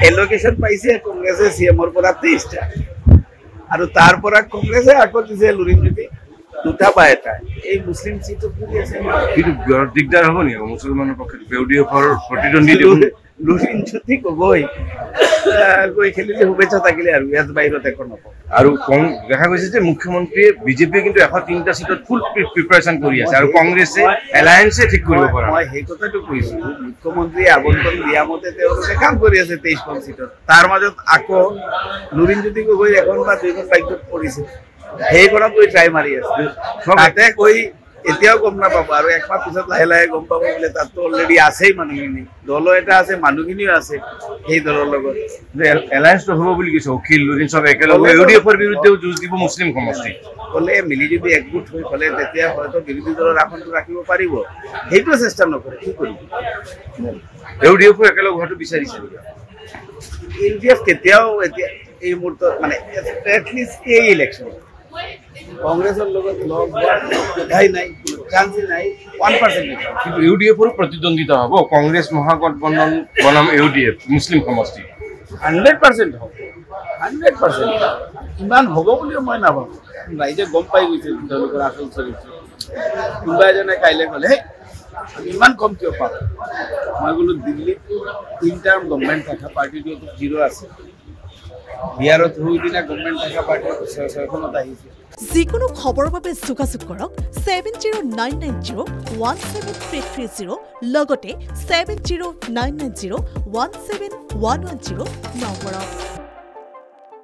allocation পাইছে কংগ্ৰেছে চিএমৰ পৰা 23টা আৰু তাৰ পৰা কংগ্ৰেছে আকৌ দিছে লুৰিণজ্যোতি 2টা বা 1টা এই মুছলিম সিটত পৰি আছে কিন্তু দিগদাৰ হ'ব নি মুছলমানৰ পক্ষে ইউডিএফৰ প্ৰতিদ্বন্দ্বী লুৰিণজ্যোতি কবই গৈ খেলিলে শুভেচ্ছা থাকিলে আৰু ইয়াত বাহিৰত একো নকওঁ আৰু দেখা গৈছে যে মুখ্যমন্ত্ৰীয়ে বিজেপিয়ে কিন্তু 103টা সিটত ফুল প্ৰিপাৰেচন কৰি আছে আৰু কংগ্ৰেছে এলায়েন্সে ঠিক কৰিব পৰা মই সেই কথাটো কৈছো মুখ্যমন্ত্ৰীয়ে আবণ্টন দিয়া মতে তেওঁলোকে কাম কৰি আছে 23খন সিটত তাৰ মাজত আকৌ লুৰিণজ্যোতি গগৈ এখন বা 2খন বাইকত পৰিছে সেইখনত গৈ ট্ৰাই মাৰি আছে তাতে কৈ এতিয়াও গম নাপাব আৰু একমাহ পিছত লাহে লাহে গম পাব বোলে তাততো অলৰেডি আছেই মানুহখিনি দল এটা আছে মানুহখিনিও আছে সেই দলৰ লগত এলায়েন্সটো হ'ব বুলি কৈছে অখিল লুৰিণ চব একেলগে ইউডিএফৰ বিৰুদ্ধেও যুঁজ দিব মুছলিম সমষ্টি ক'লে মিলি যদি একগোট হৈ ক'লে তেতিয়া হয়তো বিৰোধী দলৰ আসনটো ৰাখিব পাৰিব সেইটোও চেষ্টা নকৰে কি কৰিব ইউডিএফো একেলগে হোৱাটো বিচাৰিছে ইউডিএফ কেতিয়াও এতিয়া এই মুহূৰ্তত মানে এটলিষ্ট এই ইলেকশ্যন কংগ্ৰেছৰ লগত লগ হোৱাৰ নাই চান্সই নাই 1% কিন্তু ইউডিএফৰো প্ৰতিদ্বন্দ্বিতা হ'ব কংগ্ৰেছ মহাগঠবন্ধন বনাম ইউডিএফ মুছলিম সমষ্টি 100% হ'ব 100% ইমান হ'ব বুলিও মই নাভাবোঁ ৰাইজে গম পাই গৈছে তেওঁলোকৰ আসল চৰিত্ৰ কোনোবা এজনে কাইলৈ ক'লে ইমান কম কিয় পাব মই বোলো দিল্লীত 3 টাৰ্ম গভৰ্ণমেণ্ট থকা পাৰ্টিটো 0 আছে বিহাৰত হৈদিনা গভৰ্ণমেণ্ট থকা পাৰ্টিটো 6খনত আহিছে যিকোনো খবৰৰ বাবে যোগাযোগ কৰক 7099017330 লগতে 7099017110 নম্বৰত